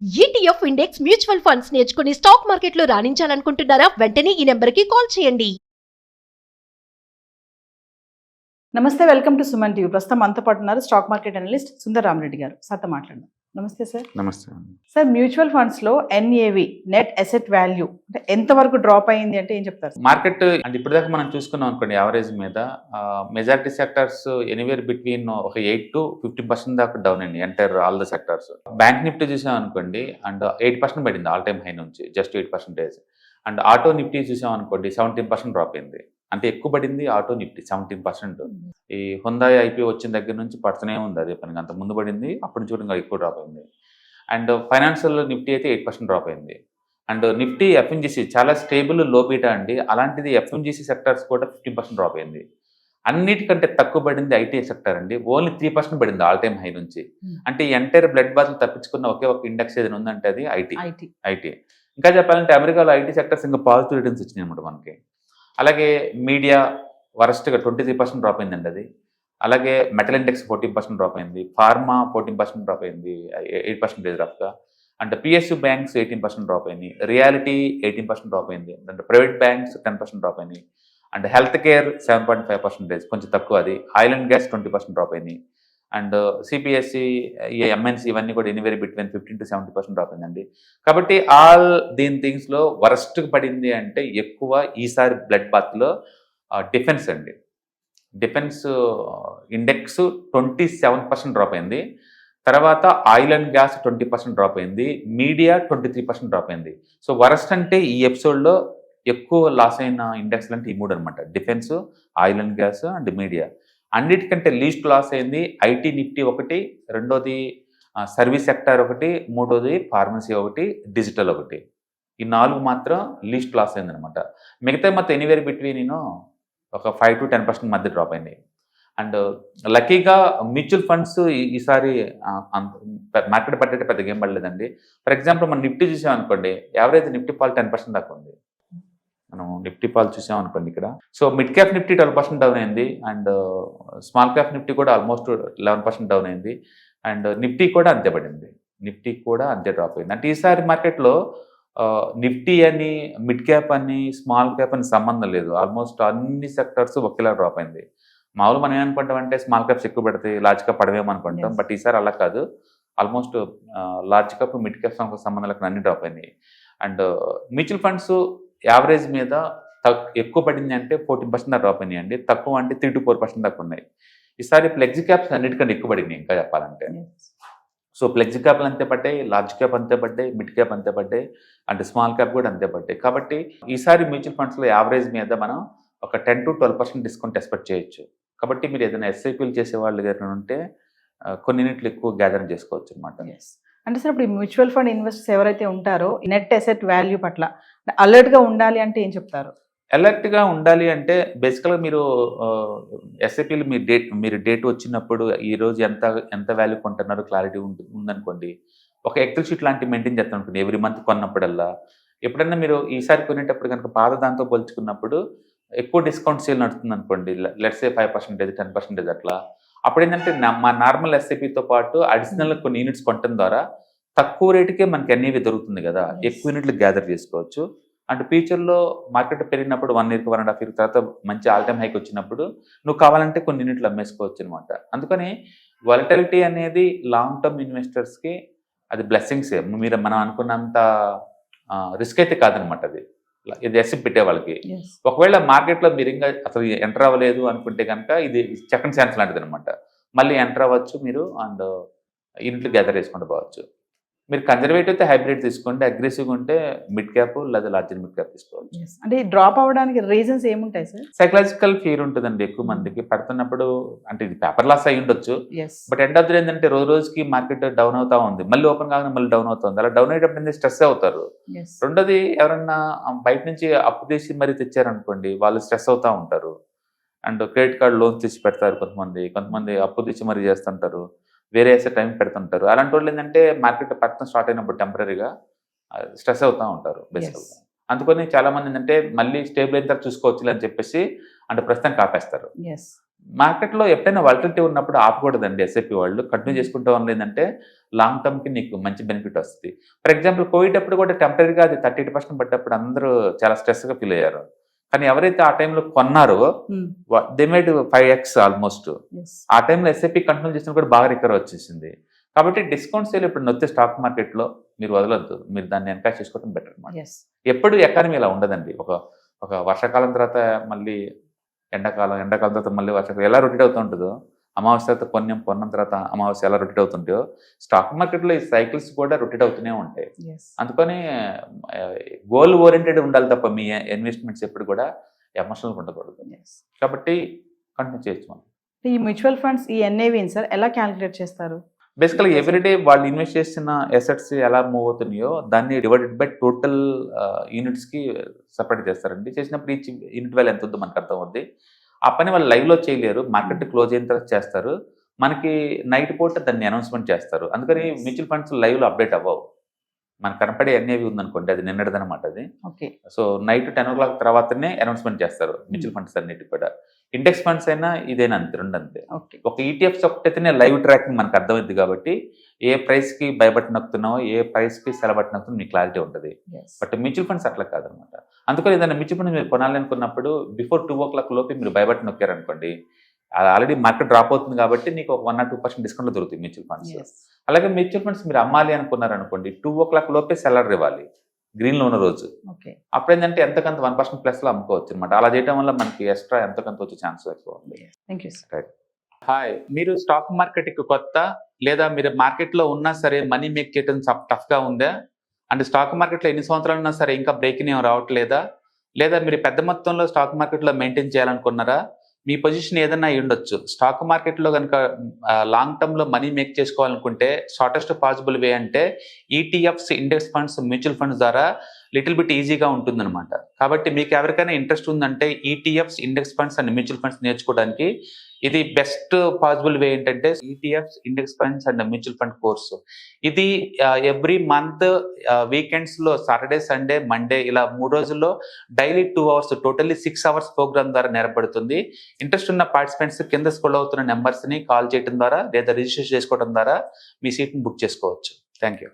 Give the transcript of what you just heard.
ETF index mutual funds నేర్చుకుని stock మార్కెట్లో రాణించాలనుకుంటున్నారా? వెంటనే ఈ నెంబర్కి కాల్ చేయండి. నమస్తే, వెల్కమ్ టు సుమన్ టీవీ. ప్రస్తుతం మనతో పాటు ఉన్నారు stock market analyst Sundar Rama Reddy గారు. సార్తో మాట్లాడదాం. నమస్తే సార్. నమస్తే. సార్, మ్యూచువల్ ఫండ్స్ లో ఎన్ఏవి, నెట్ అసెట్ వాల్యూ అంటే ఎంత వరకు డ్రాప్ అయింది అంటే ఏం చెప్తారు? మార్కెట్ అంటే ఇప్పటిదాకా మనం చూసుకున్నాం అనుకోండి, యావరేజ్ మీద మెజారిటీ సెక్టర్స్ ఎనీవేర్ బిట్వీన్ ఒక 8 to 15% దాకా డౌన్ అయింది entire all the sectors. Bank Nifty చూసాం అనుకోండి, అండ్ 8% పడింది ఆల్ టైమ్ హై నుంచి, జస్ట్ 8%. అండ్ ఆటో నిఫ్టీ చూసాం అనుకోండి 17% డ్రాప్ అయింది. అంటే ఎక్కువ పడింది ఆటో నిఫ్టీ 17%. ఈ హుందాయ్ ఐపీఓ వచ్చిన దగ్గర నుంచి పడుతూనే ఉంది అదే పనిగా, అంత ముందు పడింది, అప్పటి నుంచి కూడా ఇంకా ఎక్కువ డ్రాప్ అయింది. అండ్ ఫైనాన్షియల్ నిఫ్టీ అయితే 8% డ్రాప్ అయింది. అండ్ నిఫ్టీ ఎఫ్ఎంజీసీ చాలా స్టేబుల్ లో బీటా అండి, అలాంటిది ఎఫ్ఎంజీసీ సెక్టర్స్ కూడా 15% డ్రాప్ అయింది. అన్నిటికంటే తక్కువ పడింది ఐటీ సెక్టర్ అండి, ఓన్లీ 3% పడింది ఆల్ టైమ్ హై నుంచి. అంటే ఈ ఎంటైర్ బ్లడ్ బాత్ తప్పించుకున్న ఒకే ఒక ఇండెక్స్ ఏదైనా ఉందంటే అది ఐటీ. ఇంకా చెప్పాలంటే అమెరికాలో ఐటీ సెక్టర్స్ ఇంకా పాజిటివ్ రిటర్న్స్ వచ్చినాయి అనమాట మనకి. అలాగే మీడియా వరస్ట్గా 23% డ్రాప్ అయిందండి అది. అలాగే మెటల్ ఇండెక్స్ 14% డ్రాప్ అయింది. ఫార్మా 14% డ్రాప్ అయింది, 8% రఫ్గా. అంటే పిఎస్యూ బ్యాంక్స్ 18% డ్రాప్ అయింది. రియాలిటీ 18% డ్రాప్ అయింది. అంటే ప్రైవేట్ బ్యాంక్స్ 10% డ్రాప్ అయింది. అండ్ హెల్త్ కేర్ 7.5%, కొంచెం తక్కువ అది. ఆయిల్ అండ్ గ్యాస్ 20% డ్రాప్ అయింది. అండ్ సిపిఎస్సి, ఎంఎన్సి ఇవన్నీ కూడా ఎనీవేర్ బిట్వీన్ 15 to 70% డ్రాప్ అయిందండి. కాబట్టి ఆల్ దీని థింగ్స్లో వరస్ట్గా పడింది అంటే ఎక్కువ ఈసారి బ్లడ్ బాత్లో డిఫెన్స్ అండి. డిఫెన్స్ ఇండెక్స్ 27% డ్రాప్ అయింది. తర్వాత ఆయిల్ అండ్ గ్యాస్ 20% డ్రాప్ అయింది. మీడియా 23% డ్రాప్ అయింది. సో వరస్ట్ అంటే ఈ ఎపిసోడ్లో ఎక్కువ లాస్ అయిన ఇండెక్స్లు అంటే ఈ మూడు అనమాట: defence, oil and gas and media. అన్నిటికంటే లీస్ట్ లాస్ అయింది ఐటీ నిఫ్టీ ఒకటి, రెండోది సర్వీస్ సెక్టార్ ఒకటి, మూడోది ఫార్మసీ ఒకటి, డిజిటల్ ఒకటి. ఈ 4 మాత్రం లీస్ట్ లాస్ అయిందనమాట. మిగతా మొత్తం ఎనీవేర్ బిట్వీన్ ఒక 5 to 10% మధ్య డ్రాప్ అయింది. అండ్ లక్కీగా మ్యూచువల్ ఫండ్స్ ఈసారి మార్కెట్ పడ్డట్టు పెద్దగా ఏం పడలేదండి. ఫర్ ఎగ్జాంపుల్ మనం నిఫ్టీ చూసాం అనుకోండి, యావరేజ్ నిఫ్టీ ఫాల్ 10% దాకా ఉంది. మనం నిఫ్టీ ఫాల్ చూసాం అనుకోండి ఇక్కడ. So mid cap Nifty 12% down అయింది. అండ్ స్మాల్ క్యాప్ నిఫ్టీ కూడా ఆల్మోస్ట్ 11% డౌన్ అయింది. అండ్ నిఫ్టీ కూడా అంతే పడింది, నిఫ్టీ కూడా అంతే డ్రాప్ అయింది. అంటే ఈసారి మార్కెట్లో నిఫ్టీ అని, మిడ్ క్యాప్ అని, స్మాల్ క్యాప్ అని సంబంధం లేదు. ఆల్మోస్ట్ అన్ని సెక్టర్స్ ఒకేలా డ్రాప్ అయింది. మామూలు మనం ఏమనుకుంటాం అంటే స్మాల్ క్యాప్స్ ఎక్కువ పడతాయి, లార్జ్ క్యాప్ పడవేమో అనుకుంటాం. బట్ ఈసారి అలా కాదు. Almost large cap, mid cap సంబంధం లేకుండా అన్ని డ్రాప్ అయినాయి. అండ్ మ్యూచువల్ ఫండ్స్ యావరేజ్ మీద ఎక్కువ పడింది అంటే 14% డ్రాప్ అయినాయి అండి. తక్కువ అంటే 3 to 4% దాకా ఉన్నాయి. ఈసారి ఫ్లెక్సీ క్యాప్స్ అన్నిటికంటే ఎక్కువ పడినాయి ఇంకా చెప్పాలంటే. సో ఫ్లెక్సీ క్యాప్లు అంతే పడ్డాయి, లార్జ్ క్యాప్ అంతే పడ్డాయి, మిడ్ క్యాప్ అంతే పడ్డాయి, అంటే స్మాల్ క్యాప్ కూడా అంతే పడ్డాయి. కాబట్టి ఈసారి మ్యూచువల్ ఫండ్స్లో యావరేజ్ మీద మనం ఒక 10 to 12% డిస్కౌంట్ ఎక్స్పెక్ట్ చేయొచ్చు. కాబట్టి మీరు ఏదైనా ఎస్ఐపీలు చేసే వాళ్ళు ఏదైనా ఉంటే కొన్నింటిలో ఎక్కువ గ్యాదర్ చేసుకోవచ్చు అనమాట. అంటే సార్, ఇప్పుడు మ్యూచువల్ ఫండ్ ఇన్వెస్టర్స్ ఎవరైతే ఉంటారో నెట్ అసెట్ వాల్యూ పట్ల అలర్ట్గా ఉండాలి అంటే ఏం చెప్తారు? అలర్ట్గా ఉండాలి అంటే బేసికల్గా మీరు ఎస్ఐపీలు మీరు డేట్ వచ్చినప్పుడు ఈరోజు ఎంత వాల్యూ కొంటున్నారో క్లారిటీ ఉందనుకోండి, ఒక ఎక్సెల్ షీట్ లాంటివి మెయింటైన్ చేస్తాను అనుకోండి. ఎవ్రీ మంత్ కొన్నప్పుడల్లా, ఎప్పుడన్నా మీరు ఈసారి కొనేటప్పుడు కనుక పాత దాంతో పోల్చుకున్నప్పుడు ఎక్కువ డిస్కౌంట్ సేల్ నడుస్తుంది అనుకోండి, లెట్స్ సే 5%, 10% అట్లా. అప్పుడు ఏంటంటే మా నార్మల్ ఎస్ఐపీతో పాటు అడిషనల్ కొన్ని యూనిట్స్ కొనడం ద్వారా తక్కువ రేటుకే మనకి ఎన్ఏవి దొరుకుతుంది కదా, ఎక్కువ యూనిట్లు గ్యాదర్ చేసుకోవచ్చు. అంటే ఫ్యూచర్లో మార్కెట్ పెరిగినప్పుడు 1 year, 1.5 year తర్వాత మంచి ఆల్ టైమ్ హైక్ వచ్చినప్పుడు నువ్వు కావాలంటే కొన్ని యూనిట్లు అమ్మేసుకోవచ్చు అనమాట. అందుకని వాలటిలిటీ అనేది లాంగ్ టర్మ్ ఇన్వెస్టర్స్కి అది బ్లెస్సింగ్సే. మనం అనుకున్నంత రిస్క్ అయితే కాదనమాట అది. ఇది ఎస్ఐపి పెట్టే వాళ్ళకి. ఒకవేళ మార్కెట్లో మీరు ఇంకా అసలు ఎంటర్ అవ్వలేదు అనుకుంటే కనుక ఇది సెకండ్ ఛాన్స్ లాంటిది అనమాట. మళ్ళీ ఎంటర్ అవ్వచ్చు మీరు, అండ్ యూనిట్లు గ్యాదర్ చేసుకుంటూ పోవచ్చు. మీరు కన్జర్వేటివ్ అయితే హైబ్రిడ్ తీసుకోండి, అగ్రెసివ్గా ఉంటే మిడ్ క్యాప్ లేదా లార్జర్ మిడ్ క్యాప్ తీసుకోవచ్చు. అంటే డ్రాప్ అవ్వడానికి రీజన్స్ ఏముంటాయి సార్? సైకలాజికల్ ఫియర్ ఉంటుందండి ఎక్కువ మందికి పడుతున్నప్పుడు. అంటే ఇది పేపర్ లాస్ అయి ఉండొచ్చు, బట్ ఎండ్ ఆఫ్ ది ఏంటంటే రోజుకి మార్కెట్ డౌన్ అవుతా ఉంది, మళ్ళీ ఓపెన్ కాగానే మళ్ళీ డౌన్ అవుతుంది. అలా డౌన్ అయ్యేటప్పుడు స్ట్రెస్ అవుతారు. రెండోది, ఎవరన్నా బయట నుంచి అప్పు తీసి మరీ తెచ్చారనుకోండి, వాళ్ళు స్ట్రెస్ అవుతూ ఉంటారు. అండ్ క్రెడిట్ కార్డ్ లోన్స్ తీసి పెడతారు కొంతమంది అప్పు తెచ్చి మరీ చేస్తుంటారు, వేరే వేసే టైం పెడుతుంటారు. అలాంటి వాళ్ళు ఏంటంటే మార్కెట్ పట్టణం స్టార్ట్ అయినప్పుడు టెంపరీగా స్ట్రెస్ అవుతూ ఉంటారు బేసికల్గా. అందుకని చాలా మంది ఏంటంటే మళ్ళీ స్టేబుల్ అయిన తర్వాత చూసుకోవచ్చు అని చెప్పేసి అంటే ప్రస్తుతానికి ఆపేస్తారు. మార్కెట్లో ఎప్పుడైనా వాలటిలిటీ ఉన్నప్పుడు ఆపకూడదండి ఎస్ఐపి వాళ్ళు. కంటిన్యూ చేసుకుంటూ ఉంది ఏంటంటే లాంగ్ టర్మ్కి నీకు మంచి బెనిఫిట్ వస్తుంది. ఫర్ ఎగ్జాంపుల్ కోవిడ్ అప్పుడు కూడా టెంపరీగా అది 38% పడ్డప్పుడు అందరూ చాలా స్ట్రెస్గా ఫీల్ అయ్యారు. కానీ ఎవరైతే ఆ టైంలో కొన్నారో దే మేడ్ 5x ఆల్మోస్ట్. ఆ టైంలో ఎస్ఐపి కంటిన్యూ చేసినా కూడా బాగా రికవర్ వచ్చేసింది. కాబట్టి డిస్కౌంట్ సేల్ ఇప్పుడు నొత్తే స్టాక్ మార్కెట్లో మీరు వదలొద్దు. మీరు దాన్ని ఎన్కాష్ చేసుకోవడం బెటర్ అనమాట. ఎప్పుడు ఎకానమీ ఇలా ఉండదండి. ఒక వర్షాకాలం తర్వాత మళ్ళీ ఎండాకాలం తర్వాత మళ్ళీ వర్షాకాలం ఎలా రొటేట్ అవుతూ ఉంటుందో, అమావాస్య తర్వాత పొన్నం తర్వాత అమావాస్య ఎలా రొటేట్ అవుతుంటాయో స్టాక్ మార్కెట్లో ఈ సైకిల్స్ కూడా రొటేట్ అవుతూనే ఉంటాయి. అందుకని గోల్ ఓరియంటెడ్ ఉండాలి తప్ప మీ ఇన్వెస్ట్మెంట్స్ ఎప్పుడు కూడా ఎమోషనల్గా ఉండకూడదు. కాబట్టి కంటిన్యూ చేయొచ్చు మనం. ఈ మ్యూచువల్ ఫండ్స్ ఈ ఎన్ఏవి సార్ ఎలా క్యాలిక్యులేట్ చేస్తారు? బేసికలీ ఎవ్రీడే వాళ్ళు ఇన్వెస్ట్ చేసిన అసెట్స్ ఎలా మూవ్ అవుతున్నాయో దాన్ని డివైడెడ్ బై టోటల్ యూనిట్స్కి సపరేట్ చేస్తారండి. చేసినప్పుడు ఈచ్ యూనిట్ వాల్యూ ఎంత ఉందో మనకు అర్థం అవుద్ది. ఆ పని వాళ్ళు లైవ్లో చేయలేరు, మార్కెట్ క్లోజ్ అయిన తర్వాత చేస్తారు. మనకి నైట్ పూట దాన్ని అనౌన్స్మెంట్ చేస్తారు. అందుకని మ్యూచువల్ ఫండ్స్ లైవ్లో అప్డేట్ అవ్వవు. మనకు కనపడే ఎన్ఏవి ఉందనుకోండి, అది నిన్నటిదనమాట. అది సో నైట్ 10 o'clock తర్వాతనే అనౌన్స్మెంట్ చేస్తారు మ్యూచువల్ ఫండ్స్ అన్నిటి కూడా. ఇండెక్స్ ఫండ్స్ అయినా ఇదేనా అంతే, రెండు అంతే. ఒక ఈటీఎఫ్స్ ఒకటైతేనే లైవ్ ట్రాకింగ్ మనకు అర్థమైంది కాబట్టి ఏ ప్రైస్కి బై బటన్ నొక్కుతున్నావో ఏ ప్రైస్కి సెల్ బటన్ నొక్కుతున్నా మీకు క్లారిటీ ఉంటుంది. బట్ మ్యూచువల్ ఫండ్స్ అట్లా కాదనమాట. అందుకని ఏదైనా మ్యూచువల్ ఫండ్స్ మీరు కొనాలనుకున్నప్పుడు బిఫోర్ 2 o'clock లోపే మీరు బై బటన్ నొక్కారనుకోండి, ఆల్రెడీ మార్కెట్ డ్రాప్ అవుతుంది కాబట్టి నీకు ఒక 1 or 2% డిస్కౌంట్లో దొరుకుతుంది మ్యూచువల్ ఫండ్స్. అలాగే మ్యూచువల్ ఫండ్స్ మీరు అమ్మాలి అనుకున్నారనుకోండి, 2 o'clock లోపే సెల్లర్ ఇవ్వాలి గ్రీన్లో ఉన్న రోజు. అప్పుడు ఏంటంటే ఎంతకంత 1% ప్లస్లో అమ్ముకోవచ్చు అనమాట. అలా చేయడం వల్ల మనకి ఎక్స్ట్రా ఎంతకంత వచ్చే ఛాన్స్ ఎక్కువ ఉంది. హాయ్, మీరు స్టాక్ మార్కెట్కి కొత్త లేదా మీరు మార్కెట్లో ఉన్నా సరే మనీ మేక్ చేయడం టఫ్గా ఉందా? అంటే స్టాక్ మార్కెట్లో ఎన్ని సంవత్సరాలు ఉన్నా సరే ఇంకా బ్రేకింగ్ ఏం రావట్లేదా? లేదా మీరు పెద్ద మొత్తంలో స్టాక్ మార్కెట్లో మెయింటైన్ చేయాలనుకున్నారా? మీ పొజిషన్ ఏదైనా అయి ఉండొచ్చు. స్టాక్ మార్కెట్లో కనుక లాంగ్ టర్మ్లో మనీ మేక్ చేసుకోవాలనుకుంటే షార్టెస్ట్ పాసిబుల్ వే అంటే ETFs, index funds, mutual funds ద్వారా లిటిల్ బిట్ ఈజీగా ఉంటుందన్నమాట. కాబట్టి మీకు ఎవరికైనా ఇంట్రెస్ట్ ఉందంటే ETFs, index funds and mutual funds నేర్చుకోవడానికి ఇది బెస్ట్ పాసిబుల్ వే ఏంటంటే ETFs, index funds and mutual fund course. ఇది ఎవ్రీ మంత్ వీకెండ్స్లో సాటర్డే, సండే, మండే ఇలా 3 రోజుల్లో daily 2 hours totally 6 hours programme ద్వారా నేర్పడుతుంది. ఇంట్రెస్ట్ ఉన్న పార్టిసిపెంట్స్ కింద స్క్రోల్ అవుతున్న నెంబర్స్ని కాల్ చేయడం ద్వారా లేదా రిజిస్టర్ చేసుకోవడం ద్వారా మీ సీట్ని బుక్ చేసుకోవచ్చు. Thank you.